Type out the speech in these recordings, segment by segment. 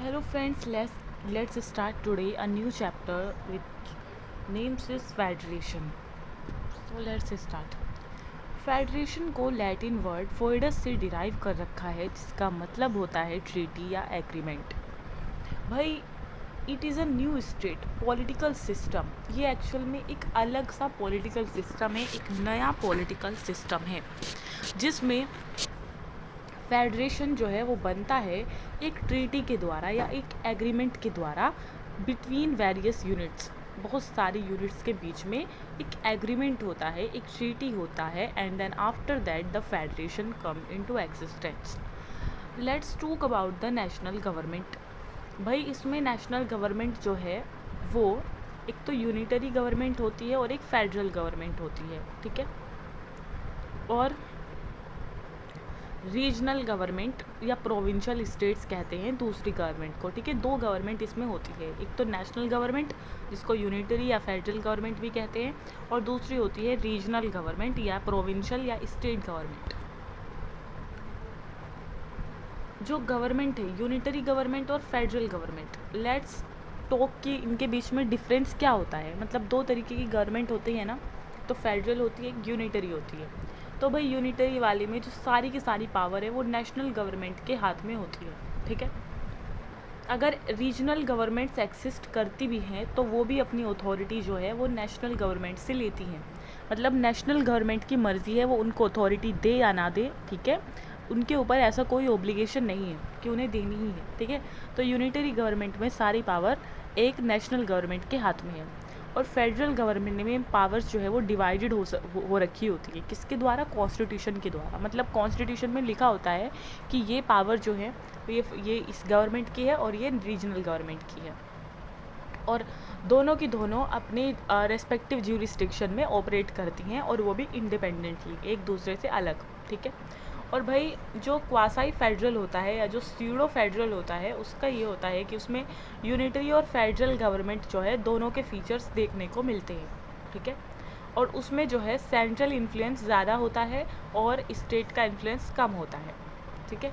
Hello friends, let's start today a new chapter which names is Federation. So let's start. Federation को Latin word फोइडस से derive कर रखा है जिसका मतलब होता है ट्रीटी या एग्रीमेंट। भाई it is a new state political system. ये एक्चुअल में एक अलग सा पॉलिटिकल सिस्टम है, एक नया पॉलिटिकल सिस्टम है जिसमें फेडरेशन जो है वो बनता है एक ट्रीटी के द्वारा या एक एग्रीमेंट के द्वारा बिटवीन वेरियस यूनिट्स। बहुत सारी यूनिट्स के बीच में एक एग्रीमेंट होता है, एक ट्रीटी होता है, and then after that the federation come into existence. Let's talk about the national government. भाई इसमें नेशनल गवर्नमेंट जो है वो एक तो यूनिटरी गवर्नमेंट होती है और एक फेडरल गवर्नमेंट होती है, ठीक है। और रीजनल गवर्नमेंट या प्रोविंशियल स्टेट्स कहते हैं दूसरी गवर्नमेंट को, ठीक है। दो गवर्नमेंट इसमें होती है, एक तो नेशनल गवर्नमेंट जिसको यूनिटरी या फेडरल गवर्नमेंट भी कहते हैं, और दूसरी होती है रीजनल गवर्नमेंट या प्रोविंशियल या स्टेट गवर्नमेंट। जो गवर्नमेंट है यूनिटरी गवर्नमेंट और फेडरल गवर्नमेंट, लेट्स टॉक कि इनके बीच में डिफरेंस क्या होता है। मतलब दो तरीके की गवर्नमेंट होती है ना, तो फेडरल होती है, यूनिटरी होती है। तो भाई यूनिटरी वाली में जो सारी की सारी पावर है वो नेशनल गवर्नमेंट के हाथ में होती है, ठीक है। अगर रीजनल गवर्नमेंट्स एक्सिस्ट करती भी हैं तो वो भी अपनी अथॉरिटी जो है वो नेशनल गवर्नमेंट से लेती हैं। मतलब नेशनल गवर्नमेंट की मर्ज़ी है वो उनको अथॉरिटी दे या ना दे, ठीक है। उनके ऊपर ऐसा कोई ऑब्लिगेशन नहीं है कि उन्हें देनी ही है, ठीक है। तो यूनिटरी गवर्नमेंट में सारी पावर एक नेशनल गवर्नमेंट के हाथ में है, और फेडरल गवर्नमेंट में पावर्स जो है वो डिवाइडेड हो रखी होती है। किसके द्वारा? कॉन्स्टिट्यूशन के द्वारा। मतलब कॉन्स्टिट्यूशन में लिखा होता है कि ये पावर जो है ये इस गवर्नमेंट की है और ये रीजनल गवर्नमेंट की है, और दोनों की दोनों अपने रेस्पेक्टिव ज्यूरिस्डिक्शन में ऑपरेट करती हैं, और वो भी इंडिपेंडेंटली, एक दूसरे से अलग, ठीक है। और भाई जो क्वासाई फेडरल होता है या जो स्यूडो फेडरल होता है उसका ये होता है कि उसमें यूनिटरी और फेडरल गवर्नमेंट जो है दोनों के फीचर्स देखने को मिलते हैं, ठीक है। और उसमें जो है सेंट्रल इन्फ्लुएंस ज़्यादा होता है और स्टेट का इन्फ्लुएंस कम होता है, ठीक है।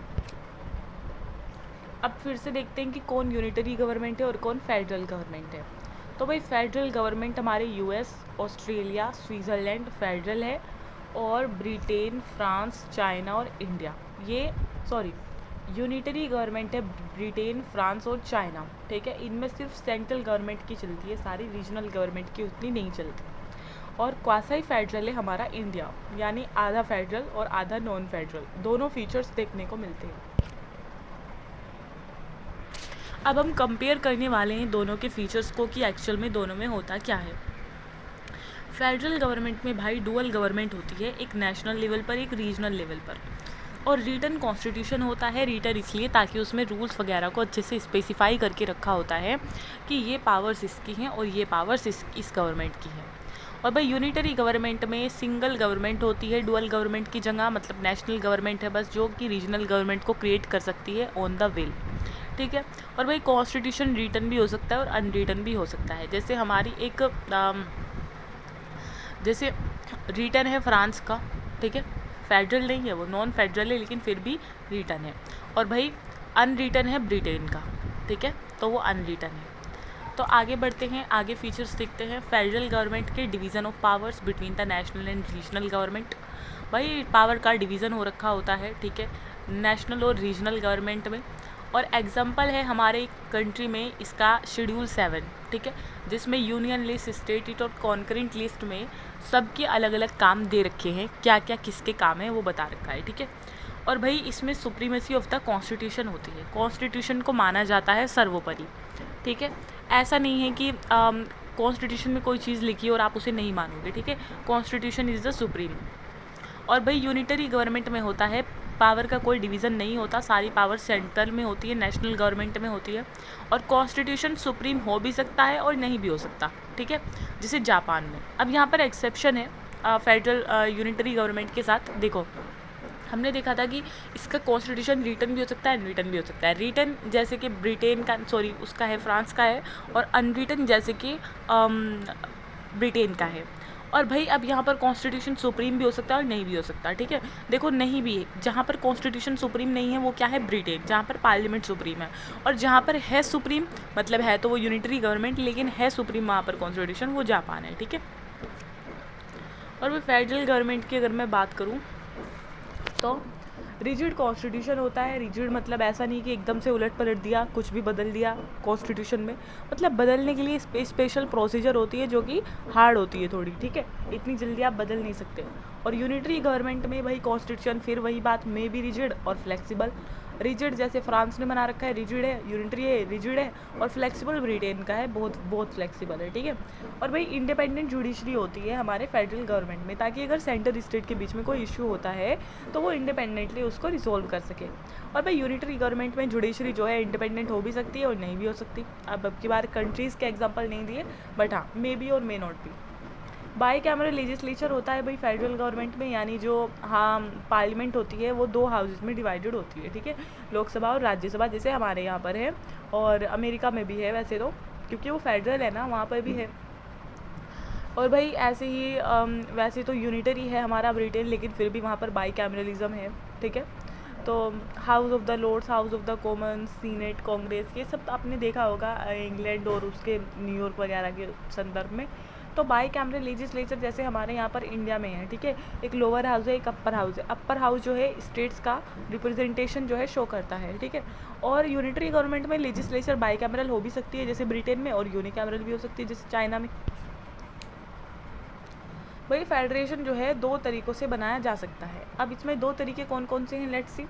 अब फिर से देखते हैं कि कौन यूनिटरी गवर्नमेंट है और कौन फेडरल गवर्नमेंट है। तो भाई फेडरल गवर्नमेंट हमारे यूएस, ऑस्ट्रेलिया, स्विट्ज़रलैंड फेडरल है, और ब्रिटेन, फ्रांस, चाइना और इंडिया ये यूनिटरी गवर्नमेंट है ब्रिटेन, फ्रांस और चाइना, ठीक है। इनमें सिर्फ सेंट्रल गवर्नमेंट की चलती है, सारी रीजनल गवर्नमेंट की उतनी नहीं चलती। और क्वासाई फेडरल है हमारा इंडिया, यानी आधा फेडरल और आधा नॉन फेडरल, दोनों फीचर्स देखने को मिलते हैं। अब हम कंपेयर करने वाले हैं दोनों के फीचर्स को कि एक्चुअल में दोनों में होता क्या है। फेडरल गवर्नमेंट में भाई डुअल गवर्नमेंट होती है, एक नेशनल लेवल पर, एक रीजनल लेवल पर, और रिटन कॉन्स्टिट्यूशन होता है। रिटन इसलिए ताकि उसमें रूल्स वगैरह को अच्छे से स्पेसिफाई करके रखा होता है कि ये पावर्स इसकी हैं और ये पावर्स इस गवर्नमेंट की हैं। और भाई यूनिटरी गवर्नमेंट में सिंगल गवर्नमेंट होती है डुअल गवर्नमेंट की जगह, मतलब नेशनल गवर्नमेंट है बस जो कि रीजनल गवर्नमेंट को क्रिएट कर सकती है ऑन द विल, ठीक है। और भाई कॉन्स्टिट्यूशन रिटन भी हो सकता है और अनरिटन भी हो सकता है। जैसे हमारी एक जैसे रिटन है फ्रांस का, ठीक है, फेडरल नहीं है वो, नॉन फेडरल है लेकिन फिर भी रिटन है। और भाई अनरिटन है ब्रिटेन का, ठीक है, तो वो अनरिटन है। तो आगे बढ़ते हैं, आगे फीचर्स देखते हैं। फेडरल गवर्नमेंट के division of powers between the national and regional government. भाई पावर का डिवीज़न हो रखा होता है, ठीक है, नेशनल और रीजनल गवर्नमेंट में। और एग्जांपल है हमारे कंट्री में इसका शेड्यूल 7, ठीक है, जिसमें यूनियन लिस्ट, स्टेट और कॉन्करेंट लिस्ट में सबके अलग अलग काम दे रखे हैं, क्या क्या किसके काम है वो बता रखा है, ठीक है। और भाई इसमें सुप्रीमेसी ऑफ द कॉन्स्टिट्यूशन होती है, कॉन्स्टिट्यूशन को माना जाता है सर्वोपरि, ठीक है। ऐसा नहीं है कि कॉन्स्टिट्यूशन में कोई चीज़ लिखी और आप उसे नहीं मानोगे, ठीक है। Constitution is the supreme. और भाई यूनिटरी गवर्नमेंट में होता है पावर का कोई डिवीज़न नहीं होता, सारी पावर सेंट्रल में होती है, नेशनल गवर्नमेंट में होती है। और कॉन्स्टिट्यूशन सुप्रीम हो भी सकता है और नहीं भी हो सकता, ठीक है, जैसे जापान में। अब यहाँ पर एक्सेप्शन है फेडरल यूनिटरी गवर्नमेंट के साथ। देखो हमने देखा था कि इसका कॉन्स्टिट्यूशन रिटन भी हो सकता है, अनरिटन भी हो सकता है। रिटन जैसे कि ब्रिटेन का, उसका है, फ्रांस का है, और अनरिटन जैसे कि ब्रिटेन का है। और भाई अब यहाँ पर कॉन्स्टिट्यूशन सुप्रीम भी हो सकता है और नहीं भी हो सकता, ठीक है। देखो नहीं भी है, जहाँ पर कॉन्स्टिट्यूशन सुप्रीम नहीं है वो क्या है, ब्रिटेन, जहाँ पर पार्लियामेंट सुप्रीम है। और जहाँ पर है सुप्रीम, मतलब है तो वो यूनिटरी गवर्नमेंट, लेकिन है सुप्रीम वहाँ पर कॉन्स्टिट्यूशन, वो जापान है, ठीक है। और भाई फेडरल गवर्नमेंट की अगर मैं बात करूँ तो रिजिड कॉन्स्टिट्यूशन होता है। रिजिड मतलब ऐसा नहीं कि एकदम से उलट पलट दिया, कुछ भी बदल दिया कॉन्स्टिट्यूशन में, मतलब बदलने के लिए स्पेशल प्रोसीजर होती है जो कि हार्ड होती है थोड़ी, ठीक है। इतनी जल्दी आप बदल नहीं सकते। और यूनिटरी गवर्नमेंट में भाई कॉन्स्टिट्यूशन फिर वही बात, में भी रिजिड और फ्लेक्सिबल। रिजिड जैसे फ्रांस ने बना रखा है रिजिड है, यूनिटरी है रिजिड है, और फ्लेक्सिबल ब्रिटेन का है, बहुत बहुत फ्लेक्सिबल है, ठीक है। और भाई इंडिपेंडेंट जुडिशरी होती है हमारे फेडरल गवर्नमेंट में, ताकि अगर सेंटर स्टेट के बीच में कोई इशू होता है तो वो इंडिपेंडेंटली उसको रिजोल्व कर सके। और भाई यूनिटरी गवर्नमेंट में जुडिशरी जो है इंडिपेंडेंट हो भी सकती है और नहीं भी हो सकती। अब की बार कंट्रीज़ के एग्जाम्पल नहीं दिए, बट हाँ मे बी और may not be. By cameral legislature होता है भाई फेडरल गवर्नमेंट में, यानी जो हाँ पार्लियामेंट होती है वो दो हाउसेज में डिवाइडेड होती है, ठीक है, लोकसभा और राज्यसभा, जैसे हमारे यहाँ पर है और अमेरिका में भी है वैसे तो, क्योंकि वो फेडरल है ना, वहाँ पर भी है। और भाई ऐसे ही वैसे तो यूनिटरी है हमारा ब्रिटेन, लेकिन फिर भी वहाँ पर बाई कैमरलिज्म है, ठीक है। तो House of the Lords, House of the Commons, Senate, Congress, ये सब आपने देखा होगा इंग्लैंड और उसके न्यूयॉर्क वगैरह के संदर्भ में। तो बाई कैमरल लेजिस्लेचर जैसे हमारे यहाँ पर इंडिया में है, ठीक है, एक लोअर हाउस है एक अपर हाउस है। अपर हाउस जो है स्टेट्स का रिप्रेजेंटेशन जो है शो करता है, ठीक है। और यूनिटरी गवर्नमेंट में लेजिस्लेचर बाई कैमरल हो भी सकती है जैसे ब्रिटेन में, और यूनिकैमरल भी हो सकती है जैसे चाइना में। भाई फेडरेशन जो है दो तरीक़ों से बनाया जा सकता है। अब इसमें दो तरीके कौन कौन से हैं, लेट्स सी।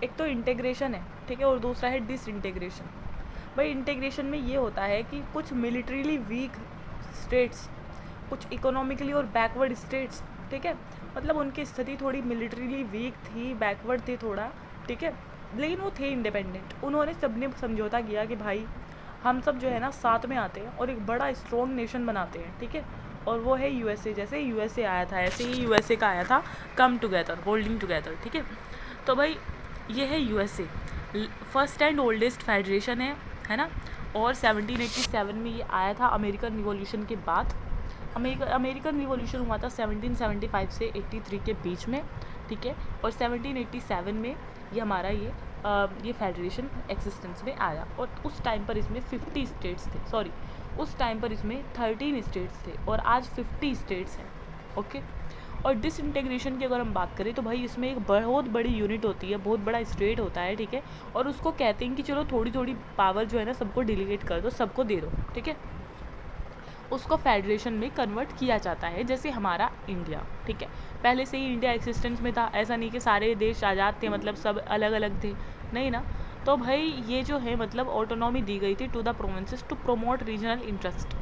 एक तो इंटीग्रेशन है, ठीक है, और दूसरा है डिसइंटीग्रेशन। भाई इंटीग्रेशन में ये होता है कि कुछ मिलिट्रीली वीक स्टेट्स, कुछ इकोनॉमिकली और बैकवर्ड स्टेट्स, ठीक है, मतलब उनकी स्थिति थोड़ी मिलिट्रीली वीक थी, बैकवर्ड थे थोड़ा, ठीक है, लेकिन वो थे इंडिपेंडेंट। उन्होंने सबने समझौता किया कि भाई हम सब जो है ना साथ में आते हैं और एक बड़ा स्ट्रॉन्ग नेशन बनाते हैं, ठीक है। और वो है यूएसए, जैसे यूएसए आया था ऐसे ही यूएसए का आया था कम टुगेदर, होल्डिंग टुगेदर, ठीक है। तो भाई ये है USA, first and oldest federation है ना। और 1787 में ये आया था अमेरिकन रिवॉल्यूशन के बाद। अमेरिकन रिवॉल्यूशन हुआ था 1775 से 83 के बीच में, ठीक है। और 1787 में ये हमारा ये फेडरेशन एक्सिस्टेंस में आया। और उस टाइम पर इसमें 50 स्टेट्स थे, सॉरी उस टाइम पर इसमें 13 स्टेट्स थे और आज 50 स्टेट्स हैं, ओके। और डिसइंटीग्रेशन की अगर हम बात करें तो भाई इसमें एक बहुत बड़ी यूनिट होती है, बहुत बड़ा स्टेट होता है, ठीक है। और उसको कहते हैं कि चलो थोड़ी थोड़ी पावर जो है ना सबको डिलीगेट कर दो, सबको दे दो, ठीक है। उसको फेडरेशन में कन्वर्ट किया जाता है, जैसे हमारा इंडिया, ठीक है। पहले से ही इंडिया एक्सिस्टेंस में था, ऐसा नहीं कि सारे देश आज़ाद थे, मतलब सब अलग अलग थे, नहीं ना। तो भाई ये जो है मतलब ऑटोनॉमी दी गई थी to the provinces to promote regional interest.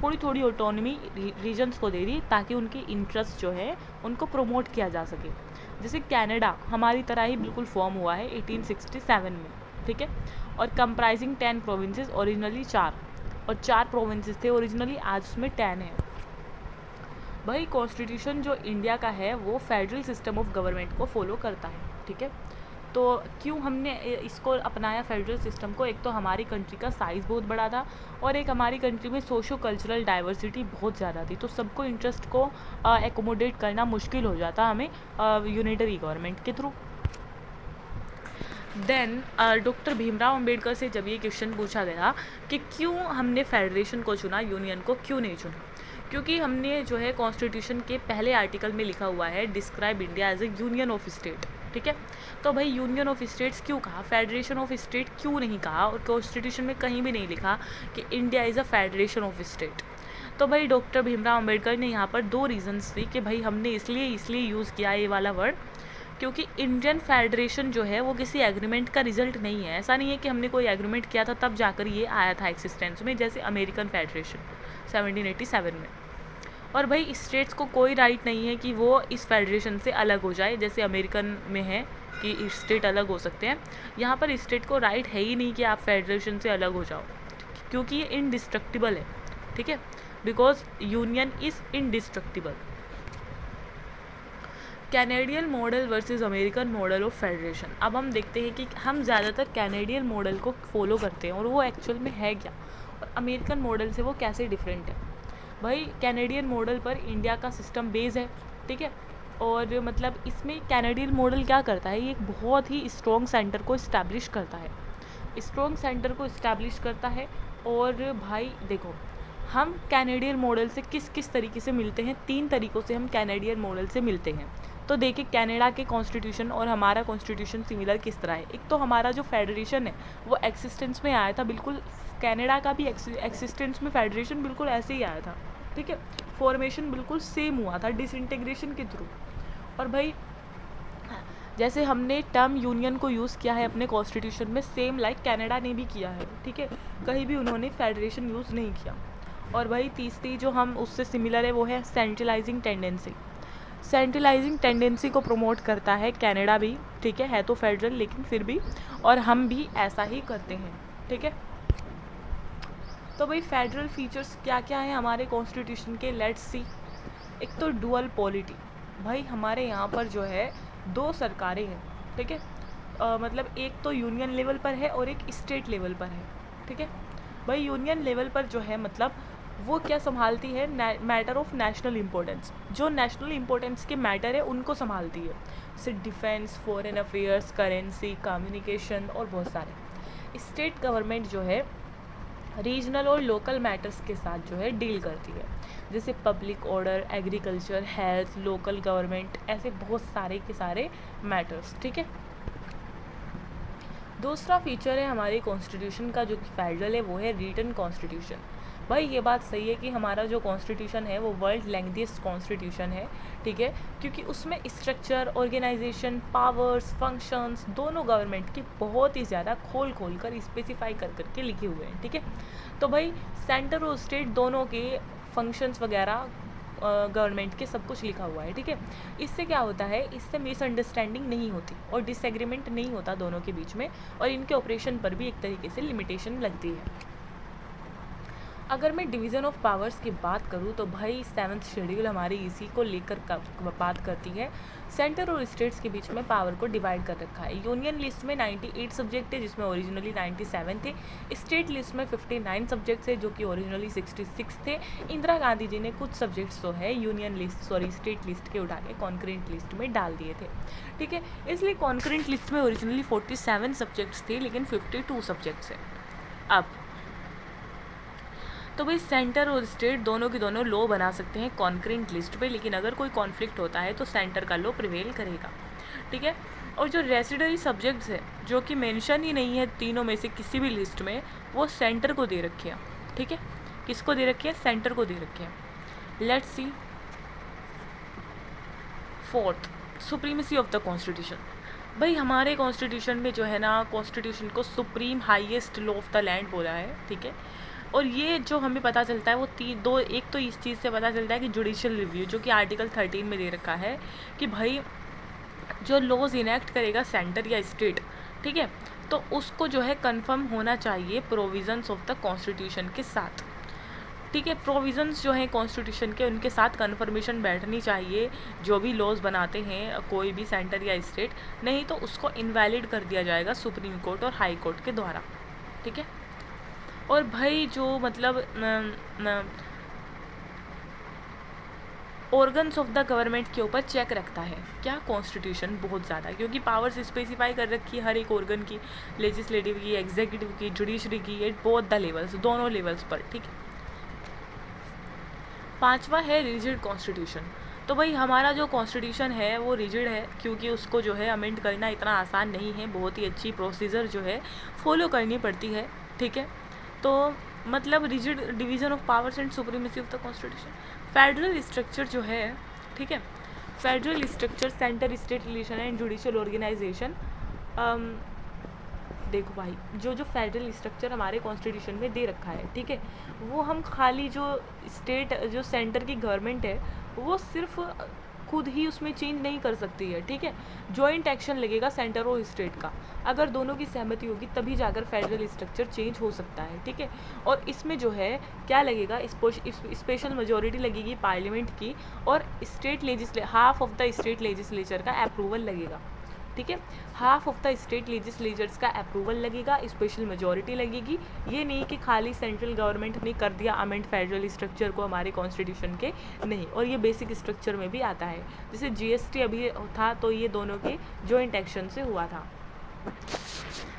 थोड़ी थोड़ी ऑटोनॉमी रीजन्स को दे दी ताकि उनकी इंटरेस्ट जो है उनको प्रमोट किया जा सके। जैसे कनाडा हमारी तरह ही बिल्कुल फॉर्म हुआ है 1867 में, ठीक है। और कंप्राइजिंग 10 प्रोविंसेस, ओरिजिनली 4, और 4 प्रोविंसेस थे ओरिजिनली, आज उसमें 10 है। भाई कॉन्स्टिट्यूशन जो इंडिया का है वो फेडरल सिस्टम ऑफ गवर्नमेंट को फॉलो करता है, ठीक है। तो क्यों हमने इसको अपनाया फेडरल सिस्टम को, एक तो हमारी कंट्री का साइज़ बहुत बड़ा था और एक हमारी कंट्री में सोशो कल्चरल डाइवर्सिटी बहुत ज़्यादा थी, तो सबको इंटरेस्ट को एकोमोडेट करना मुश्किल हो जाता हमें यूनिटरी गवर्नमेंट के थ्रू। देन डॉक्टर भीमराव अंबेडकर से जब ये क्वेश्चन पूछा गया कि क्यों हमने फेडरेशन को चुना, यूनियन को क्यों नहीं चुना, क्योंकि हमने जो है कॉन्स्टिट्यूशन के पहले आर्टिकल में लिखा हुआ है describe India as a union of state, ठीक है। तो भाई यूनियन ऑफ स्टेट्स क्यों कहा, फेडरेशन ऑफ स्टेट क्यों नहीं कहा, और कॉन्स्टिट्यूशन में कहीं भी नहीं लिखा कि India is a federation of state. तो भाई डॉक्टर भीमराव अंबेडकर ने यहाँ पर 2 रीजन्स दी कि भाई हमने इसलिए यूज़ किया ये वाला वर्ड, क्योंकि इंडियन फेडरेशन जो है वो किसी एग्रीमेंट का रिजल्ट नहीं है। ऐसा नहीं है कि हमने कोई एग्रीमेंट किया था तब जाकर ये आया था एक्सिस्टेंस में, जैसे अमेरिकन फेडरेशन 1787 में। और भाई स्टेट्स को कोई राइट नहीं है कि वो इस फेडरेशन से अलग हो जाए, जैसे अमेरिकन में है कि स्टेट अलग हो सकते हैं। यहाँ पर स्टेट को राइट है ही नहीं कि आप फेडरेशन से अलग हो जाओ, क्योंकि ये इनडिस्ट्रक्टिबल है, ठीक है, because union is indestructible. Canadian model versus American model of federation. अब हम देखते हैं कि हम ज़्यादातर कैनेडियन मॉडल को फॉलो करते हैं और वो एक्चुअल में है क्या, और अमेरिकन मॉडल से वो कैसे डिफरेंट है। भाई कैनेडियन मॉडल पर इंडिया का सिस्टम बेस है, ठीक है। और मतलब इसमें कैनेडियन मॉडल क्या करता है, ये एक बहुत ही स्ट्रॉन्ग सेंटर को इस्टेब्लिश करता है, स्ट्रॉन्ग सेंटर को इस्टेब्लिश करता है। और भाई देखो, हम कैनेडियन मॉडल से किस किस तरीके से मिलते हैं, 3 तरीक़ों से हम कैनेडियन मॉडल से मिलते हैं। तो देखिए कनाडा के कॉन्स्टिट्यूशन और हमारा कॉन्स्टिट्यूशन सिमिलर किस तरह है। एक तो हमारा जो फेडरेशन है वो एक्सिस्टेंस में आया था, बिल्कुल कनाडा का भी एक्सिस्टेंस में फेडरेशन बिल्कुल ऐसे ही आया था, ठीक है। फॉर्मेशन बिल्कुल सेम हुआ था डिसइंटीग्रेशन के थ्रू। और भाई जैसे हमने टर्म यूनियन को यूज़ किया है अपने कॉन्स्टिट्यूशन में, सेम लाइक कनाडा ने भी किया है, ठीक है। कहीं भी उन्होंने फेडरेशन यूज़ नहीं किया। और भाई तीसरी जो हम उससे सिमिलर है वो है सेंट्रलाइजिंग टेंडेंसी। सेंट्रलाइजिंग टेंडेंसी को प्रमोट करता है कनाडा भी, ठीक है तो फेडरल लेकिन फिर भी, और हम भी ऐसा ही करते हैं, ठीक है। तो भाई फेडरल फीचर्स क्या क्या हैं हमारे कॉन्स्टिट्यूशन के, लेट्स सी। एक तो डुअल पॉलिटी, भाई हमारे यहाँ पर जो है 2 सरकारें हैं, ठीक है। मतलब एक तो यूनियन लेवल पर है और एक स्टेट लेवल पर है, ठीक है। भाई यूनियन लेवल पर जो है मतलब वो क्या संभालती है, मैटर ऑफ नेशनल इम्पोर्टेंस, जो नेशनल इम्पोर्टेंस के मैटर है उनको संभालती है, जैसे defence, foreign affairs, currency, communication और बहुत सारे। स्टेट गवर्नमेंट जो है रीजनल और लोकल मैटर्स के साथ जो है डील करती है, जैसे public order, agriculture, health, local government, ऐसे बहुत सारे के सारे मैटर्स, ठीक है। दूसरा फीचर है हमारे कॉन्स्टिट्यूशन का जो कि फेडरल है, वो है रिटन कॉन्स्टिट्यूशन। भाई ये बात सही है कि हमारा जो कॉन्स्टिट्यूशन है वो वर्ल्ड लेंथीएस्ट कॉन्स्टिट्यूशन है, ठीक है, क्योंकि उसमें स्ट्रक्चर, ऑर्गेनाइजेशन, पावर्स, फंक्शंस दोनों गवर्नमेंट की बहुत ही ज़्यादा खोल कर स्पेसिफाई कर के लिखे हुए हैं, ठीक है। तो भाई सेंटर और स्टेट दोनों के फंक्शंस वगैरह गवर्नमेंट के सब कुछ लिखा हुआ है, ठीक है। इससे क्या होता है, इससे मिसअंडरस्टैंडिंग नहीं होती और डिसएग्रीमेंट नहीं होता दोनों के बीच में, और इनके ऑपरेशन पर भी एक तरीके से लिमिटेशन लगती है। अगर मैं डिवीज़न ऑफ पावर्स की बात करूँ तो भाई 7th शेड्यूल हमारी इसी को लेकर बात करती है। सेंटर और स्टेट्स के बीच में पावर को डिवाइड कर रखा है। यूनियन लिस्ट में 98 सब्जेक्ट है जिसमें ओरिजिनली 97 थे। स्टेट लिस्ट में 59 सब्जेक्ट्स है जो कि ओरिजिनली 66 थे। इंदिरा गांधी जी ने कुछ सब्जेक्ट्स जो है स्टेट लिस्ट के उठा के कॉन्करेंट लिस्ट में डाल दिए थे, ठीक है। इसलिए कॉन्करेंट लिस्ट में ओरिजिनली 47 सब्जेक्ट्स थे लेकिन 52 सब्जेक्ट्स है अब। तो भाई सेंटर और स्टेट दोनों के दोनों लॉ बना सकते हैं कॉन्करेंट लिस्ट पे, लेकिन अगर कोई कॉन्फ्लिक्ट होता है तो सेंटर का लॉ प्रिवेल करेगा, ठीक है। और जो रेसिडरी सब्जेक्ट्स है जो कि मेंशन ही नहीं है तीनों में से किसी भी लिस्ट में, वो सेंटर को दे रखे हैं, ठीक है। किसको दे रखे हैं, सेंटर को दे रखे हैं। Let's C fourth, supremacy of the constitution. भाई हमारे कॉन्स्टिट्यूशन में जो है ना, कॉन्स्टिट्यूशन को supreme highest law of the land बोला है, ठीक है। और ये जो हमें पता चलता है वो एक तो इस चीज़ से पता चलता है कि जुडिशियल रिव्यू जो कि आर्टिकल 13 में दे रखा है कि भाई जो लॉज इनेक्ट करेगा सेंटर या स्टेट, ठीक है, तो उसको जो है कंफर्म होना चाहिए प्रोविजंस ऑफ द कॉन्स्टिट्यूशन के साथ, ठीक है। प्रोविजंस जो हैं कॉन्स्टिट्यूशन के उनके साथ कन्फर्मेशन बैठनी चाहिए जो भी लॉज बनाते हैं कोई भी सेंटर या स्टेट, नहीं तो उसको इनवैलिड कर दिया जाएगा सुप्रीम कोर्ट और हाई कोर्ट के द्वारा, ठीक है। और भाई जो मतलब ऑर्गन्स ऑफ द गवर्नमेंट के ऊपर चेक रखता है क्या, कॉन्स्टिट्यूशन बहुत ज़्यादा, क्योंकि पावर्स स्पेसिफाई कर रखी है हर एक ऑर्गन की, लेजिस्लेटिव की, एग्जीक्यूटिव की, जुडिशरी की, एट बोथ द लेवल्स, दोनों लेवल्स पर, ठीक है। 5वां है रिजिड कॉन्स्टिट्यूशन। तो भाई हमारा जो कॉन्स्टिट्यूशन है वो रिजिड है क्योंकि उसको जो है अमेंड करना इतना आसान नहीं है, बहुत ही अच्छी प्रोसीजर जो है फॉलो करनी पड़ती है, ठीक है। तो मतलब rigid division of powers and supremacy of the constitution. Federal structure जो है, ठीक है, federal structure, centre state relation and judicial organisation. देखो भाई जो फेडरल स्ट्रक्चर हमारे कॉन्स्टिट्यूशन में दे रखा है, ठीक है, वो हम खाली जो सेंटर की गवर्नमेंट है वो सिर्फ खुद ही उसमें चेंज नहीं कर सकती है, ठीक है। जॉइंट एक्शन लगेगा सेंटर और स्टेट का, अगर दोनों की सहमति होगी तभी जाकर फेडरल स्ट्रक्चर चेंज हो सकता है, ठीक है। और इसमें जो है क्या लगेगा, स्पेशल मेजॉरिटी लगेगी पार्लियामेंट की और half of the state legislature का अप्रूवल लगेगा, ठीक है। Half of the state legislatures का अप्रूवल लगेगा, स्पेशल मेजोरिटी लगेगी। ये नहीं कि खाली सेंट्रल गवर्नमेंट ने कर दिया अमेंड फेडरल स्ट्रक्चर को हमारे कॉन्स्टिट्यूशन के, नहीं। और ये बेसिक स्ट्रक्चर में भी आता है। जैसे जीएसटी अभी था तो ये दोनों के जॉइंट एक्शन से हुआ था।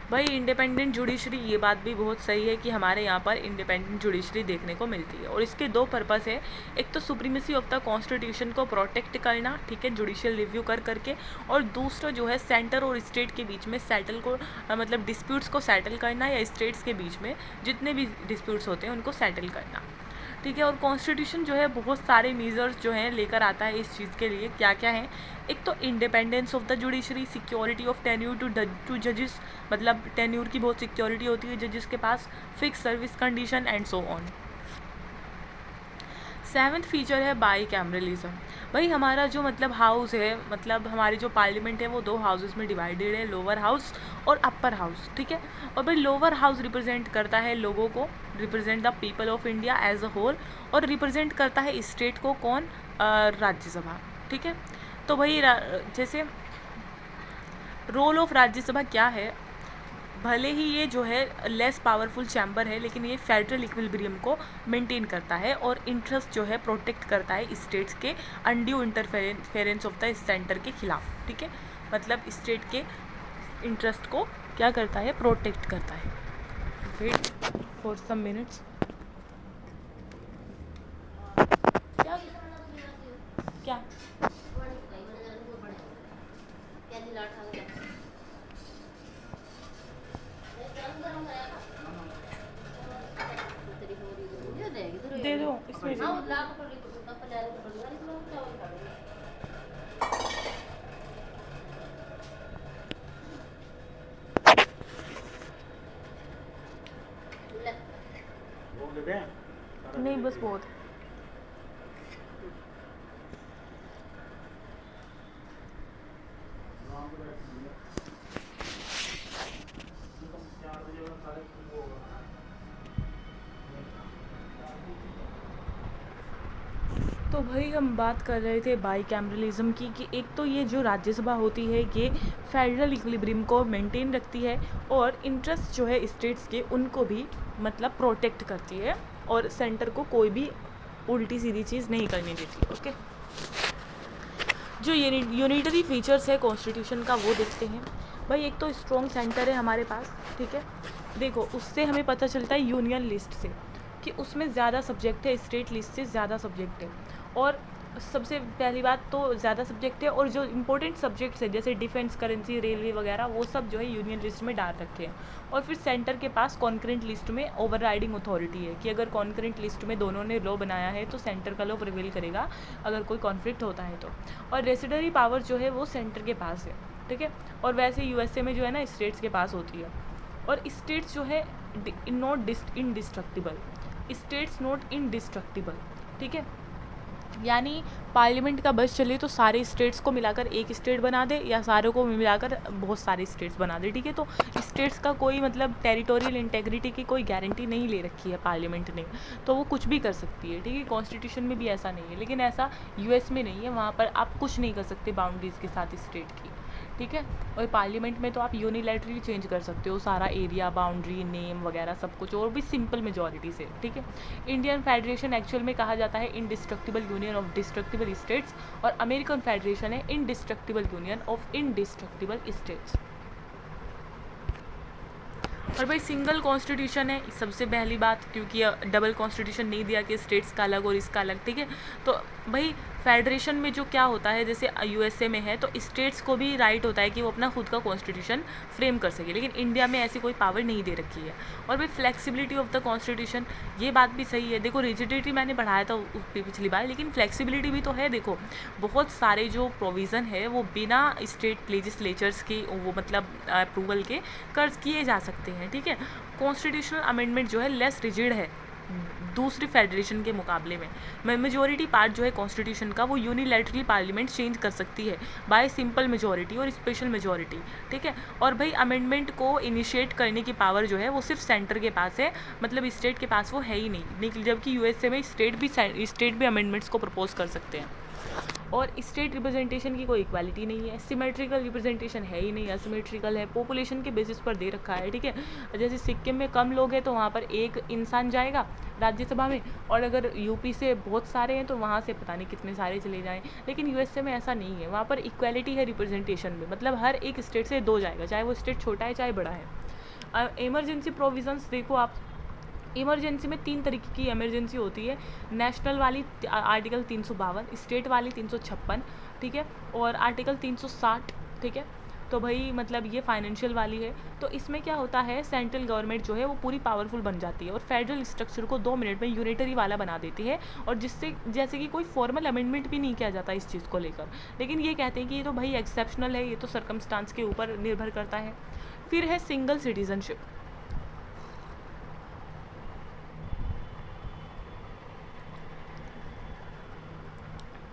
भाई इंडिपेंडेंट जुडिशरी, ये बात भी बहुत सही है कि हमारे यहाँ पर इंडिपेंडेंट जुडिशरी देखने को मिलती है, और इसके दो पर्पस है। एक तो सुप्रीमेसी ऑफ द कॉन्स्टिट्यूशन को प्रोटेक्ट करना, ठीक है, जुडिशियल रिव्यू कर करके, और दूसरा जो है सेंटर और स्टेट के बीच में सेटल को मतलब डिस्प्यूट्स को सेटल करना, या स्टेट्स के बीच में जितने भी डिस्प्यूट्स होते हैं उनको सेटल करना, ठीक है। और कॉन्स्टिट्यूशन जो है बहुत सारे मेजर्स जो हैं लेकर आता है इस चीज़ के लिए। क्या क्या है? एक तो independence of the judiciary, security of tenure to जजेस, मतलब टेन्यूर की बहुत सिक्योरिटी होती है जजेस के पास, fix service condition and so on. 7th feature है बाई कैमरलिज्म। भाई हमारा जो मतलब हाउस है, मतलब हमारी जो पार्लियामेंट है वो दो हाउसेस में डिवाइडेड है, लोअर हाउस और अपर हाउस, ठीक है। और भाई लोअर हाउस रिप्रेजेंट करता है लोगों को, represent the people of India as a whole, और रिप्रेजेंट करता है स्टेट को कौन? राज्यसभा, ठीक है। तो भाई जैसे रोल ऑफ राज्यसभा क्या है? भले ही ये जो है लेस पावरफुल चैम्बर है, लेकिन ये फेडरल इक्विलिब्रियम को मेंटेन करता है और इंटरेस्ट जो है प्रोटेक्ट करता है स्टेट्स के undue interference of the centre के खिलाफ, ठीक है। मतलब स्टेट के इंटरेस्ट को क्या करता है? प्रोटेक्ट करता है। Wait for some minutes. क्या क्या दे दो इसमें से। नहीं बस बहुत। तो भाई हम बात कर रहे थे बाईकैमरलिज्म की, कि एक तो ये जो राज्यसभा होती है ये फेडरल इक्विलिब्रियम को मेंटेन रखती है, और इंटरेस्ट जो है स्टेट्स के उनको भी मतलब प्रोटेक्ट करती है, और सेंटर को कोई भी उल्टी सीधी चीज़ नहीं करने देती। ओके, जो यूनिटरी फीचर्स है कॉन्स्टिट्यूशन का वो देखते हैं। भाई एक तो स्ट्रॉन्ग सेंटर है हमारे पास, ठीक है। देखो उससे हमें पता चलता है यूनियन लिस्ट से कि उसमें ज़्यादा सब्जेक्ट है, स्टेट लिस्ट से ज़्यादा सब्जेक्ट है। और सबसे पहली बात तो ज़्यादा सब्जेक्ट है, और जो इंपॉर्टेंट सब्जेक्ट्स है जैसे डिफेंस, करेंसी, रेलवे वगैरह वो सब जो है यूनियन लिस्ट में डाल रखे हैं। और फिर सेंटर के पास कॉन्करेंट लिस्ट में ओवरराइडिंग अथॉरिटी है कि अगर कॉन्करेंट लिस्ट में दोनों ने लॉ बनाया है तो सेंटर का लॉ प्रिवेल करेगा अगर कोई कॉन्फ्लिक्ट होता है तो। और रेसिडरी पावर जो है वो सेंटर के पास है, ठीक है। और वैसे यूएसए में जो है ना स्टेट्स के पास होती है। और स्टेट्स जो है not indestructible, states not indestructible, ठीक है। यानी पार्लियामेंट का बस चले तो सारे स्टेट्स को मिलाकर एक स्टेट बना दे, या सारों को मिलाकर बहुत सारे स्टेट्स बना दे, ठीक है। तो स्टेट्स का कोई मतलब टेरिटोरियल इंटेग्रिटी की कोई गारंटी नहीं ले रखी है पार्लियामेंट ने, तो वो कुछ भी कर सकती है, ठीक है। कॉन्स्टिट्यूशन में भी ऐसा नहीं है, लेकिन ऐसा यूएस में नहीं है, वहाँ पर आप कुछ नहीं कर सकते बाउंड्रीज़ के साथ स्टेट की, ठीक है। और पार्लियामेंट में तो आप यूनिलैटरली चेंज कर सकते हो सारा एरिया, बाउंड्री, नेम वगैरह सब कुछ, और भी सिंपल मेजॉरिटी से, ठीक है। इंडियन फेडरेशन एक्चुअल में कहा जाता है indestructible union of destructible states, और अमेरिकन फेडरेशन है indestructible union of indestructible states. और भाई सिंगल कॉन्स्टिट्यूशन है सबसे पहली बात, क्योंकि डबल कॉन्स्टिट्यूशन नहीं दिया कि स्टेट्स का अलग और इसका अलग, ठीक है। तो भाई फेडरेशन में जो क्या होता है, जैसे यूएसए में है तो स्टेट्स को भी राइट होता है कि वो अपना खुद का कॉन्स्टिट्यूशन फ्रेम कर सके, लेकिन इंडिया में ऐसी कोई पावर नहीं दे रखी है। और भाई फ्लेक्सिबिलिटी ऑफ द कॉन्स्टिट्यूशन, ये बात भी सही है। देखो रिजिडिटी मैंने बढ़ाया था पिछली बार, लेकिन फ्लेक्सिबिलिटी भी तो है। देखो बहुत सारे जो प्रोविज़न है वो बिना स्टेट लेजिस्लेचर्स की वो मतलब अप्रूवल के कर किए जा सकते हैं, ठीक है। कॉन्स्टिट्यूशनल अमेंडमेंट जो है लेस रिजिड है दूसरी फेडरेशन के मुकाबले में। मेजोरिटी पार्ट जो है कॉन्स्टिट्यूशन का वो यूनिलैटरली पार्लियामेंट चेंज कर सकती है बाय सिंपल मेजोरिटी और स्पेशल मेजोरिटी, ठीक है। और भाई अमेंडमेंट को इनिशिएट करने की पावर जो है वो सिर्फ सेंटर के पास है, मतलब स्टेट के पास वो है ही नहीं, जबकि यूएसए में स्टेट भी अमेंडमेंट्स को प्रपोज कर सकते हैं। और स्टेट रिप्रेजेंटेशन की कोई इक्वालिटी नहीं है, सिमेट्रिकल रिप्रेजेंटेशन है ही नहीं, असिमेट्रिकल है, पॉपुलेशन के बेसिस पर दे रखा है, ठीक है। जैसे सिक्किम में कम लोग हैं तो वहाँ पर एक इंसान जाएगा राज्यसभा में, और अगर यूपी से बहुत सारे हैं तो वहाँ से पता नहीं कितने सारे चले जाएँ। लेकिन यूएसए में ऐसा नहीं है, वहाँ पर इक्वालिटी है रिप्रेजेंटेशन में, मतलब हर एक स्टेट से 2 जाएगा, चाहे वो स्टेट छोटा है चाहे बड़ा है। इमरजेंसी प्रोविजंस देखो आप, इमरजेंसी में 3 तरीके की इमरजेंसी होती है, नेशनल वाली आर्टिकल 352, स्टेट वाली 356, ठीक है, और आर्टिकल 360, ठीक है। तो भाई मतलब ये फाइनेंशियल वाली है। तो इसमें क्या होता है, सेंट्रल गवर्नमेंट जो है वो पूरी पावरफुल बन जाती है और फेडरल स्ट्रक्चर को 2 मिनट में यूनिटरी वाला बना देती है, और जिससे जैसे कि कोई फॉर्मल अमेंडमेंट भी नहीं किया जाता इस चीज़ को लेकर। लेकिन ये कहते हैं कि ये तो भाई एक्सेप्शनल है, ये तो सर्कमस्टांस के ऊपर निर्भर करता है। फिर है सिंगल सिटीजनशिप।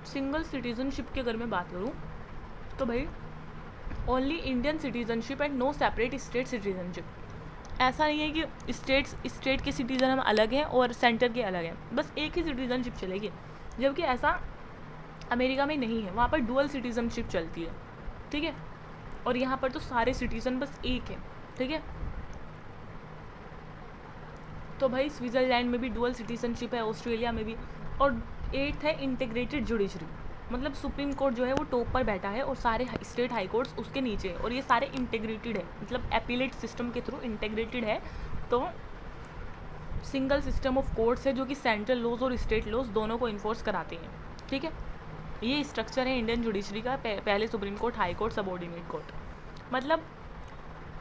सिंगल सिटीजनशिप की अगर मैं बात करूँ तो भाई only Indian citizenship and no separate state citizenship. ऐसा नहीं है कि स्टेट के सिटीज़न हम अलग हैं और सेंटर के अलग हैं, बस एक ही सिटीजनशिप चलेगी, जबकि ऐसा अमेरिका में नहीं है, वहाँ पर डुअल सिटीजनशिप चलती है, ठीक है। और यहाँ पर तो सारे सिटीज़न बस एक है, ठीक है। तो भाई स्विट्ज़रलैंड में भी डुअल सिटीजनशिप है, ऑस्ट्रेलिया में भी। और 8th है इंटीग्रेटेड जुडिशरी, मतलब सुप्रीम कोर्ट जो है वो टॉप पर बैठा है और सारे स्टेट हाई कोर्ट्स उसके नीचे है, और ये सारे इंटीग्रेटेड है, मतलब एपीलेट सिस्टम के थ्रू इंटीग्रेटेड है। तो सिंगल सिस्टम ऑफ कोर्ट्स है जो कि सेंट्रल लॉज और स्टेट लॉज दोनों को इन्फोर्स कराते हैं, ठीक है। ये स्ट्रक्चर है इंडियन जुडिशरी का, पहले supreme court, high court, subordinate court. मतलब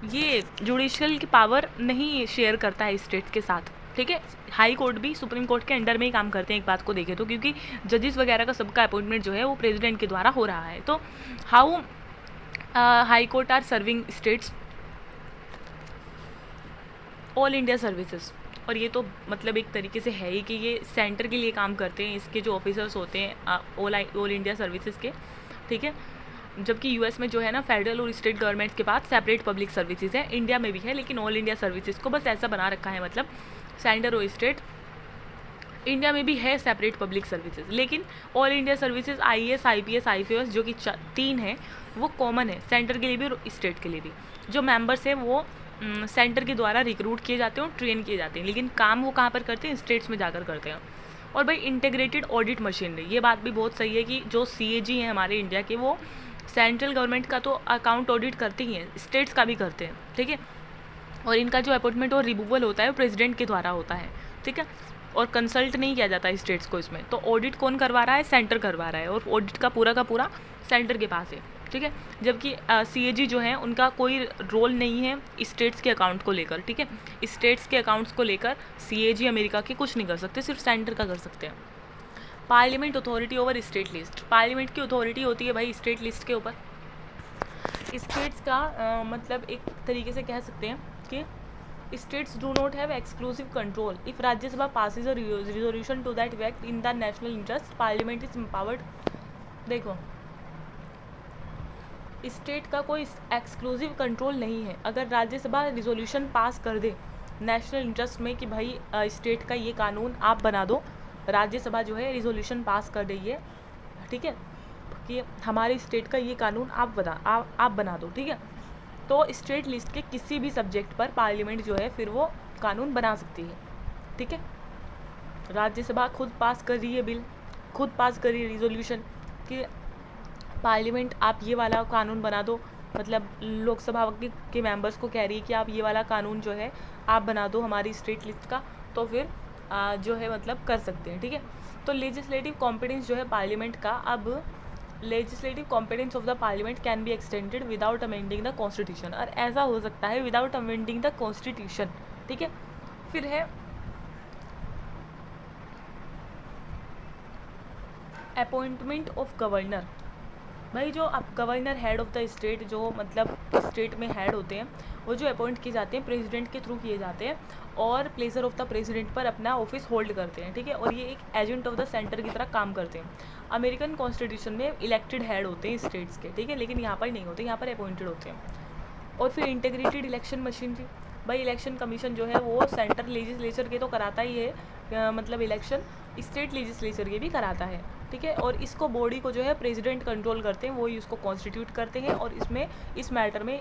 ये जुडिशियल की पावर नहीं शेयर करता है स्टेट के साथ, ठीक है। हाई कोर्ट भी सुप्रीम कोर्ट के अंडर में ही काम करते हैं, एक बात को देखें तो, क्योंकि जजेस वगैरह का सबका अपॉइंटमेंट जो है वो प्रेसिडेंट के द्वारा हो रहा है। तो how high court are serving states, all India services. और ये तो मतलब एक तरीके से है ही कि ये सेंटर के लिए काम करते हैं, इसके जो ऑफिसर्स होते हैं ऑल इंडिया सर्विसेज के, ठीक है। जबकि यूएस में जो है ना फेडरल और स्टेट गवर्नमेंट्स के पास सेपरेट पब्लिक सर्विसेज है, इंडिया में भी है, लेकिन ऑल इंडिया सर्विसेज को बस ऐसा बना रखा है, मतलब सेंटर और स्टेट। इंडिया में भी है सेपरेट पब्लिक सर्विसेज, लेकिन all India services IAS, IPS, IPS जो कि 3 है वो कॉमन है सेंटर के लिए भी और स्टेट के लिए भी। जो मेंबर्स हैं वो सेंटर के द्वारा रिक्रूट किए जाते हैं और ट्रेन किए जाते हैं, लेकिन काम वो कहाँ पर करते हैं, स्टेट्स में जाकर करते हैं। और भाई इंटीग्रेटेड ऑडिट मशीनरी, ये बात भी बहुत सही है कि जो सीएजी हैं हमारे इंडिया के, वो सेंट्रल गवर्नमेंट का तो अकाउंट ऑडिट करते ही हैं, स्टेट्स का भी करते हैं, ठीक है। और इनका जो अपॉइंटमेंट और रिमूवल होता है वो प्रेसिडेंट के द्वारा होता है, ठीक है। और कंसल्ट नहीं किया जाता है स्टेट्स को इसमें। तो ऑडिट कौन करवा रहा है, सेंटर करवा रहा है, और ऑडिट का पूरा सेंटर के पास है, ठीक है। जबकि सीएजी जो है उनका कोई रोल नहीं है स्टेट्स के अकाउंट को लेकर, ठीक है। स्टेट्स के अकाउंट्स को लेकर सीएजी अमेरिका के कुछ नहीं कर सकते, सिर्फ सेंटर का कर सकते हैं। Parliament authority over state list, parliament की अथॉरिटी होती है भाई स्टेट लिस्ट के ऊपर। स्टेट्स का मतलब एक तरीके से कह सकते हैं कि states do not have exclusive control if Rajya Sabha passes a resolution to that effect in the national interest, Parliament is empowered. देखो स्टेट का कोई एक्सक्लूसिव कंट्रोल नहीं है, अगर राज्यसभा रिजोल्यूशन पास कर दे नेशनल इंटरेस्ट में कि भाई स्टेट का ये कानून आप बना दो, राज्यसभा जो है रिजोल्यूशन पास कर रही है, ठीक है, कि हमारे स्टेट का ये कानून आप बना दो, ठीक है। तो स्टेट लिस्ट के किसी भी सब्जेक्ट पर पार्लियामेंट जो है फिर वो कानून बना सकती है, ठीक है। राज्यसभा खुद पास कर रही है बिल, खुद पास कर रही है रिजोल्यूशन कि पार्लियामेंट आप ये वाला कानून बना दो, मतलब लोकसभा के मेंबर्स को कह रही है कि आप ये वाला कानून जो है आप बना दो हमारी स्टेट लिस्ट का, तो फिर जो है मतलब कर सकते हैं, ठीक है। तो लेजिस्लेटिव कॉम्पिटेंस जो है पार्लियामेंट का, अब legislative competence of the parliament can be extended without amending the constitution, और ऐसा हो सकता है विदाउट अमेंडिंग द कॉन्स्टिट्यूशन, ठीक है। फिर है अपॉइंटमेंट ऑफ गवर्नर। भाई जो अब governor head of the state, जो मतलब स्टेट में हेड होते हैं, वो जो अपॉइंट किए जाते हैं प्रेसिडेंट के थ्रू किए जाते हैं और प्लेजर ऑफ द प्रेसिडेंट पर अपना ऑफिस होल्ड करते हैं, ठीक है। और ये एक एजेंट ऑफ द सेंटर की तरह काम करते हैं। अमेरिकन कॉन्स्टिट्यूशन में इलेक्टेड हेड होते हैं स्टेट्स के, ठीक है, लेकिन यहाँ पर नहीं होते, यहाँ पर अपॉइंटेड होते हैं। और फिर इंटीग्रेटेड इलेक्शन मशीनरी, भाई इलेक्शन कमीशन जो है वो सेंटर लेजिस्लेचर के तो कराता ही है, मतलब इलेक्शन स्टेट लेजिस्लेचर के भी कराता है। ठीक है। और इसको बॉडी को जो है प्रेसिडेंट कंट्रोल करते हैं, वही उसको कॉन्स्टिट्यूट करते हैं, और इसमें इस मैटर में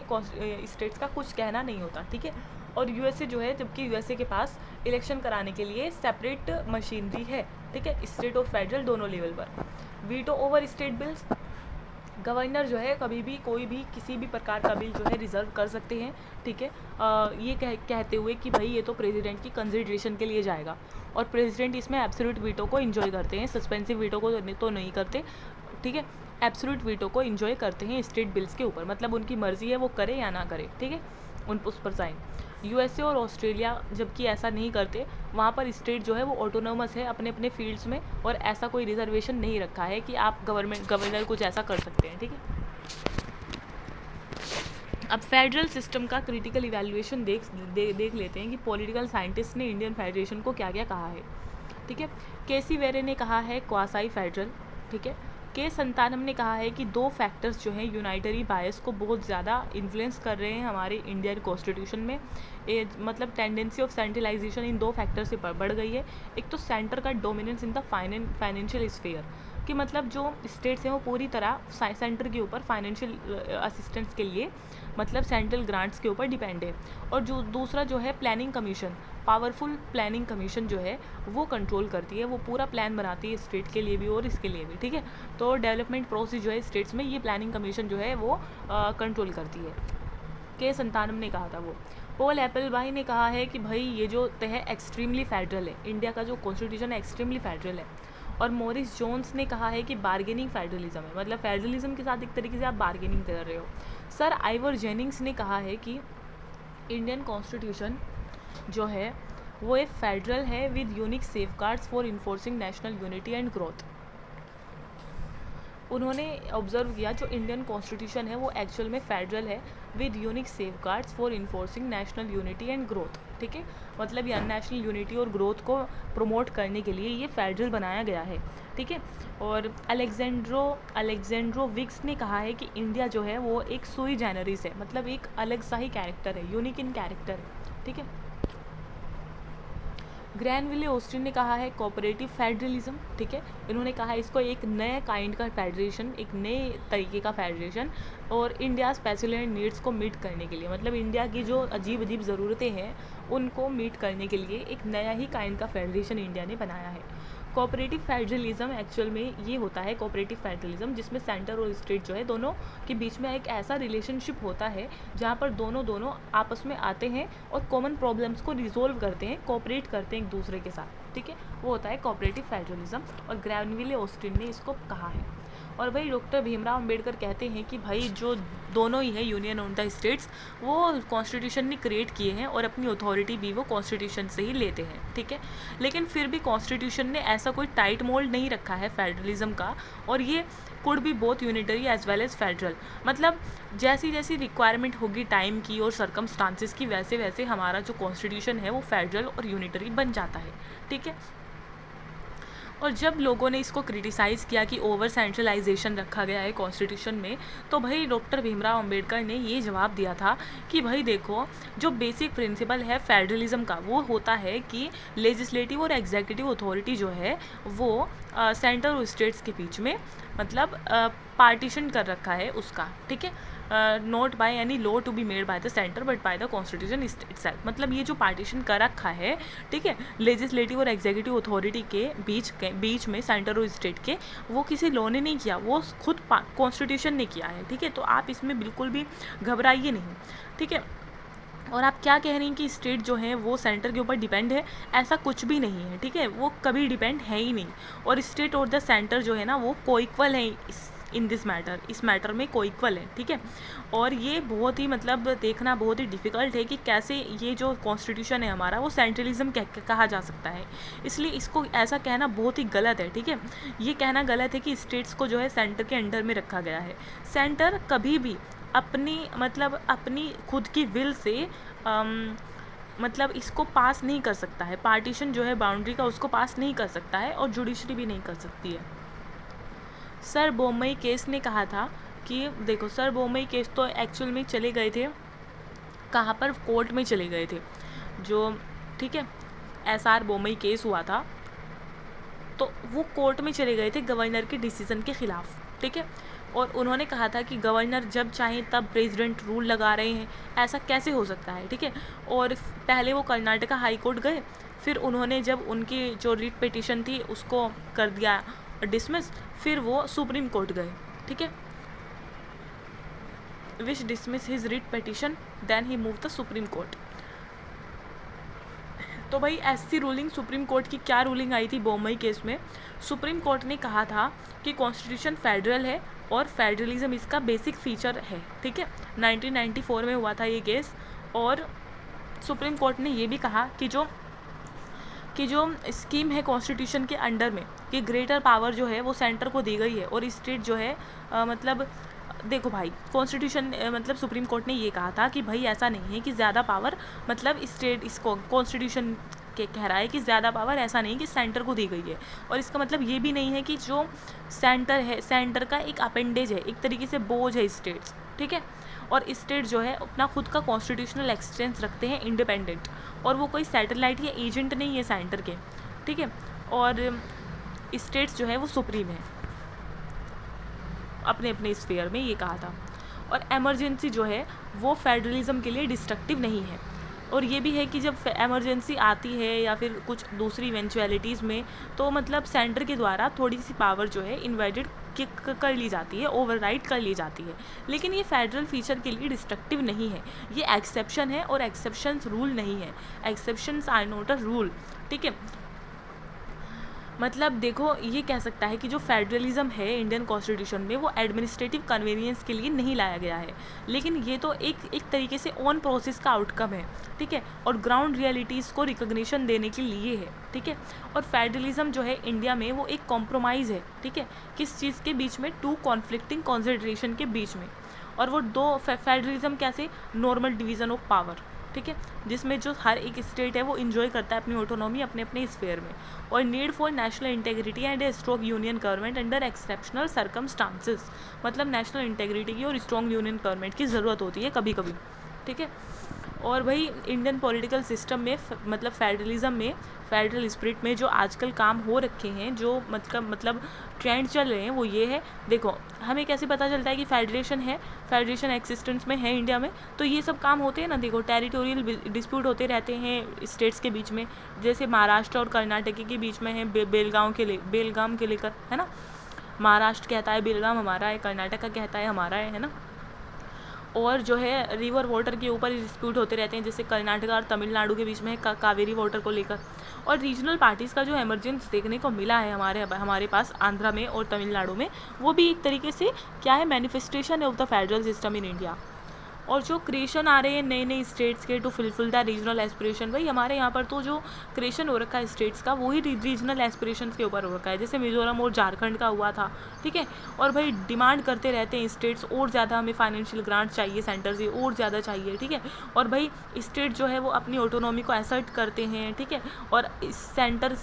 स्टेट्स का कुछ कहना नहीं होता, ठीक है। और यूएसए जो है, जबकि यूएसए के पास इलेक्शन कराने के लिए सेपरेट मशीनरी है, ठीक है, स्टेट और फेडरल दोनों लेवल पर। Veto over state bills, governor जो है कभी भी कोई भी किसी भी प्रकार का बिल जो है रिजर्व कर सकते हैं, ठीक है, ये कहते हुए कि भाई ये तो प्रेसिडेंट की कंसिडरेशन के लिए जाएगा, और प्रेसिडेंट इसमें एब्सोल्यूट वीटो को एंजॉय करते हैं, सस्पेंसिव वीटो को तो नहीं करते, ठीक है। एब्सोल्यूट वीटो को एंजॉय करते हैं स्टेट बिल्स के ऊपर, मतलब उनकी मर्जी है वो करे या ना करे, ठीक है, उस पर साइन। यूएसए और ऑस्ट्रेलिया जबकि ऐसा नहीं करते, वहाँ पर स्टेट जो है वो ऑटोनोमस है अपने अपने फील्ड्स में, और ऐसा कोई रिजर्वेशन नहीं रखा है कि आप गवर्नर कुछ ऐसा कर सकते हैं, ठीक है। अब फेडरल सिस्टम का क्रिटिकल इवैल्यूएशन देख लेते हैं कि पॉलिटिकल साइंटिस्ट ने इंडियन फेडरेशन को क्या क्या कहा है, ठीक है। केसी वेरे ने कहा है क्वासाई फेडरल, ठीक है। के संतानम ने कहा है कि दो फैक्टर्स जो हैं यूनाइटरी बायस को बहुत ज़्यादा इन्फ्लुएंस कर रहे हैं हमारे इंडियन कॉन्स्टिट्यूशन में, मतलब टेंडेंसी ऑफ सेंट्रलाइजेशन इन दो फैक्टर से बढ़ गई है। एक तो सेंटर का dominance in the financial sphere, कि मतलब जो स्टेट्स हैं वो पूरी तरह सेंटर के ऊपर फाइनेंशियल असिस्टेंस के लिए मतलब सेंट्रल ग्रांट्स के ऊपर डिपेंड है। और जो दूसरा जो है planning commission, powerful planning commission जो है वो कंट्रोल करती है, वो पूरा प्लान बनाती है स्टेट के लिए भी और इसके लिए भी, ठीक है। तो डेवलपमेंट प्रोसेस जो है स्टेट्स में, ये प्लानिंग कमीशन जो है वो कंट्रोल करती है। के संतानम ने कहा था वो। पॉल एप्पलबाई ने कहा है कि भाई ये जो है एक्सट्रीमली फेडरल है, इंडिया का जो कॉन्स्टिट्यूशन है एक्सट्रीमली फेडरल है। और मॉरिस जोन्स ने कहा है कि बार्गेनिंग फेडरलिज्म है, मतलब फेडरलिज्म के साथ एक तरीके से आप बार्गेनिंग कर रहे हो। सर आइवर जेनिंग्स ने कहा है कि इंडियन कॉन्स्टिट्यूशन जो है वो एक फेडरल है with unique safeguards for enforcing national unity and growth. उन्होंने ऑब्जर्व किया जो इंडियन कॉन्स्टिट्यूशन है वो एक्चुअल में फेडरल है with unique safeguards for enforcing national unity and growth, ठीक है, मतलब ये नेशनल यूनिटी और ग्रोथ को प्रमोट करने के लिए ये फेडरल बनाया गया है, ठीक है। और अलेक्जेंड्रो विक्स ने कहा है कि इंडिया जो है वो एक सुई जेनरिस है, मतलब एक अलग सा ही कैरेक्टर है, यूनिक इन कैरेक्टर है, ठीक है। ग्रैनविले ऑस्टिन ने कहा है कोऑपरेटिव फेडरलिज्म, ठीक है, इन्होंने कहा इसको एक नए काइंड का फेडरेशन, एक नए तरीके का फेडरेशन, और इंडिया स्पेशल नीड्स को मीट करने के लिए, मतलब इंडिया की जो अजीब अजीब ज़रूरतें हैं उनको मीट करने के लिए एक नया ही काइंड का फेडरेशन इंडिया ने बनाया है। कोऑपरेटिव फेडरलिज्म एक्चुअल में ये होता है कोऑपरेटिव फेडरलिज्म जिसमें सेंटर और स्टेट जो है दोनों के बीच में एक ऐसा रिलेशनशिप होता है जहाँ पर दोनों आपस में आते हैं और कॉमन प्रॉब्लम्स को रिजोल्व करते हैं, कोऑपरेट करते हैं एक दूसरे के साथ, ठीक है, वो होता है कोऑपरेटिव फेडरलिज्म, और ग्रैनविले ऑस्टिन ने इसको कहा है। और भाई डॉक्टर भीमराव अंबेडकर कहते हैं कि भाई जो दोनों ही है यूनियन ऑन द स्टेट्स वो कॉन्स्टिट्यूशन ने क्रिएट किए हैं और अपनी अथॉरिटी भी वो कॉन्स्टिट्यूशन से ही लेते हैं, ठीक है। लेकिन फिर भी कॉन्स्टिट्यूशन ने ऐसा कोई टाइट मोल्ड नहीं रखा है फेडरलिज्म का, और ये कुड भी both unitary as well as federal, मतलब जैसी जैसी रिक्वायरमेंट होगी टाइम की और सर्कमस्टांसिस की वैसे वैसे हमारा जो कॉन्स्टिट्यूशन है वो फेडरल और यूनिटरी बन जाता है, ठीक है। और जब लोगों ने इसको क्रिटिसाइज़ किया कि ओवर सेंट्रलाइजेशन रखा गया है कॉन्स्टिट्यूशन में, तो भाई डॉक्टर भीमराव अंबेडकर ने ये जवाब दिया था कि भाई देखो जो बेसिक प्रिंसिपल है फेडरलिज्म का वो होता है कि लेजिस्लेटिव और एग्जीक्यूटिव अथॉरिटी जो है वो सेंटर और स्टेट्स के बीच में मतलब पार्टीशन कर रखा है उसका, ठीक है, not by any law to be made by the centre but by the constitution itself, मतलब ये जो पार्टीशन कर रखा है, ठीक है, लेजिस्लेटिव और एग्जीक्यूटिव अथॉरिटी के बीच में सेंटर और स्टेट के, वो किसी लॉ ने नहीं किया, वो खुद कॉन्स्टिट्यूशन ने किया है, ठीक है। तो आप इसमें बिल्कुल भी घबराइए नहीं, ठीक है। और आप क्या कह रही हैं कि स्टेट जो है वो सेंटर के ऊपर डिपेंड है, ऐसा कुछ भी नहीं है, ठीक है, वो कभी डिपेंड है ही नहीं। और स्टेट और द सेंटर जो है ना वो कोइक्वल है इन दिस मैटर, इस मैटर में कोइक्वल है, ठीक है। और ये बहुत ही मतलब देखना बहुत ही डिफ़िकल्ट है कि कैसे ये जो कॉन्स्टिट्यूशन है हमारा वो सेंट्रलिज्म कहा जा सकता है, इसलिए इसको ऐसा कहना बहुत ही गलत है, ठीक है। ये कहना गलत है कि स्टेट्स को जो है सेंटर के अंडर में रखा गया है। सेंटर कभी भी अपनी खुद की विल से मतलब इसको पास नहीं कर सकता है, पार्टीशन जो है बाउंड्री का उसको पास नहीं कर सकता है, और जुडिशरी भी नहीं कर सकती है। सर बोमई केस ने कहा था कि देखो सर बोमई केस तो एक्चुअल में चले गए थे कहाँ पर, कोर्ट में चले गए थे जो, ठीक है, SR बोमई केस हुआ था तो वो कोर्ट में चले गए थे गवर्नर के डिसीज़न के ख़िलाफ़, ठीक है। और उन्होंने कहा था कि गवर्नर जब चाहें तब प्रेसिडेंट रूल लगा रहे हैं, ऐसा कैसे हो सकता है, ठीक है। और पहले वो कर्नाटका हाई कोर्ट गए, फिर उन्होंने जब उनकी जो रिट पिटिशन थी उसको कर दिया डिसमिस, फिर वो सुप्रीम कोर्ट गए, ठीक है, which dismiss his writ petition, then he move the supreme court. तो भाई ऐसी रूलिंग सुप्रीम कोर्ट की क्या रूलिंग आई थी बोमई केस में। सुप्रीम कोर्ट ने कहा था कि कॉन्स्टिट्यूशन फेडरल है और फेडरलिज्म इसका बेसिक फीचर है, ठीक है। 1994 में हुआ था ये केस। और सुप्रीम कोर्ट ने ये भी कहा कि जो स्कीम है कॉन्स्टिट्यूशन के अंडर में कि ग्रेटर पावर जो है वो सेंटर को दी गई है और स्टेट जो है मतलब देखो भाई कॉन्स्टिट्यूशन मतलब सुप्रीम कोर्ट ने ये कहा था कि भाई ऐसा नहीं है कि ज़्यादा पावर मतलब स्टेट इसको कॉन्स्टिट्यूशन के कह रहा है कि ज़्यादा पावर ऐसा नहीं कि सेंटर को दी गई है। और इसका मतलब ये भी नहीं है कि जो सेंटर है सेंटर का एक अपेंडेज है, एक तरीके से बोझ है स्टेट्स, ठीक है। और स्टेट जो है अपना खुद का कॉन्स्टिट्यूशनल एक्सटेंस रखते हैं इंडिपेंडेंट, और वो कोई सैटेलाइट या एजेंट नहीं है सेंटर के, ठीक है। और स्टेट्स जो है वो सुप्रीम है अपने अपने स्फीयर में, ये कहा था। और एमरजेंसी जो है वो फेडरलिज्म के लिए डिस्ट्रक्टिव नहीं है। और ये भी है कि जब एमरजेंसी आती है या फिर कुछ दूसरी इवेंचुअलिटीज़ में, तो मतलब सेंटर के द्वारा थोड़ी सी पावर जो है इन्वाइडेड कर ली जाती है, ओवरराइड कर ली जाती है। लेकिन ये फेडरल फीचर के लिए डिस्ट्रक्टिव नहीं है, ये एक्सेप्शन है और एक्सेप्शंस रूल नहीं है। Exceptions are not a rule, ठीक है। मतलब देखो ये कह सकता है कि जो फेडरलिज्म है इंडियन कॉन्स्टिट्यूशन में वो एडमिनिस्ट्रेटिव कन्वीनियंस के लिए नहीं लाया गया है, लेकिन ये तो एक तरीके से ऑन प्रोसेस का आउटकम है, ठीक है। और ग्राउंड रियलिटीज़ को रिकॉग्निशन देने के लिए है, ठीक है। और फेडरलिज्म जो है इंडिया में वो एक कॉम्प्रोमाइज़ है, ठीक है। किस चीज़ के बीच में? टू कॉन्फ्लिक्टिंग कॉन्सिडरेशन के बीच में। और वो दो फेडरलिज्म कैसे? नॉर्मल डिवीज़न ऑफ पावर, ठीक है, जिसमें जो हर एक स्टेट है वो इन्जॉय करता है अपनी ऑटोनॉमी अपने अपने स्फेयर में। और need for national integrity and a strong union government under exceptional circumstances, मतलब नेशनल इंटेग्रिटी की और स्ट्रॉन्ग यूनियन गवर्नमेंट की ज़रूरत होती है कभी कभी, ठीक है। और भाई इंडियन पॉलिटिकल सिस्टम में मतलब फेडरलिज्म में, फेडरल स्पिरिट में जो आजकल काम हो रखे हैं, जो मतलब ट्रेंड चल रहे हैं, वो ये है। देखो हमें कैसे पता चलता है कि फेडरेशन है, फेडरेशन एक्सिस्टेंस में है इंडिया में, तो ये सब काम होते हैं ना। देखो टेरिटोरियल डिस्प्यूट होते रहते हैं स्टेट्स के बीच में, जैसे महाराष्ट्र और कर्नाटक के बीच में है बेलगाम के लेकर, है ना। महाराष्ट्र कहता है बेलगाम हमारा है, कर्नाटक का कहता है हमारा है ना। और जो है रिवर वाटर के ऊपर डिस्प्यूट होते रहते हैं, जैसे कर्नाटक और तमिलनाडु के बीच में है कावेरी वाटर को लेकर। और रीजनल पार्टीज़ का जो एमरजेंस देखने को मिला है हमारे पास आंध्रा में और तमिलनाडु में, वो भी एक तरीके से क्या है? Manifestation of the federal system in India. और जो क्रिएशन आ रहे हैं नए नए स्टेट्स के to fulfil the regional aspiration, भाई हमारे यहाँ पर तो जो क्रिएशन हो रखा है स्टेट्स का वही रीजनल एस्पिरेशन के ऊपर हो रखा है, जैसे मिजोरम और झारखंड का हुआ था, ठीक है। और भाई डिमांड करते रहते हैं स्टेट्स, और ज़्यादा हमें फाइनेंशियल ग्रांट चाहिए सेंटर से, और ज़्यादा चाहिए, ठीक है। और भाई स्टेट जो है वो अपनी ऑटोनॉमी को असर्ट करते हैं, ठीक है। और इस सेंटर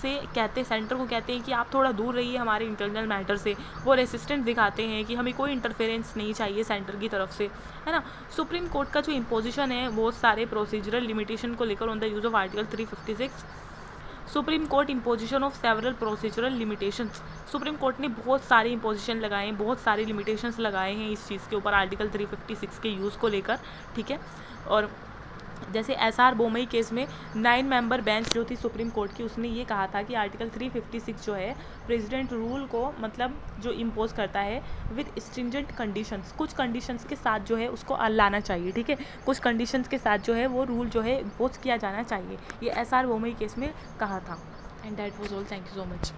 को कहते हैं कि आप थोड़ा दूर रहिए हमारे इंटरनल मैटर से। वो रेसिस्टेंस दिखाते हैं कि हमें कोई इंटरफेरेंस नहीं चाहिए सेंटर की तरफ से, है ना। सुप्रीम कोर्ट का जो इम्पोजिशन है बहुत सारे प्रोसीजरल लिमिटेशन को लेकर on the use of article 356, supreme court imposition of several procedural limitations, supreme court ने बहुत सारे इम्पोजिशन लगाए हैं, बहुत सारे लिमिटेशंस लगाए हैं इस चीज़ के ऊपर आर्टिकल 356 के यूज़ को लेकर, ठीक है। और जैसे एसआर बोमई केस में 9 मेंबर बेंच जो थी सुप्रीम कोर्ट की, उसने ये कहा था कि आर्टिकल 356 जो है प्रेसिडेंट रूल को मतलब जो इम्पोज करता है विद स्ट्रिंजेंट कंडीशंस, कुछ कंडीशंस के साथ जो है उसको लाना चाहिए, ठीक है। कुछ कंडीशंस के साथ जो है वो रूल जो है इम्पोज किया जाना चाहिए, ये एसआर बोमई केस में कहा था। And that was all, thank you so much.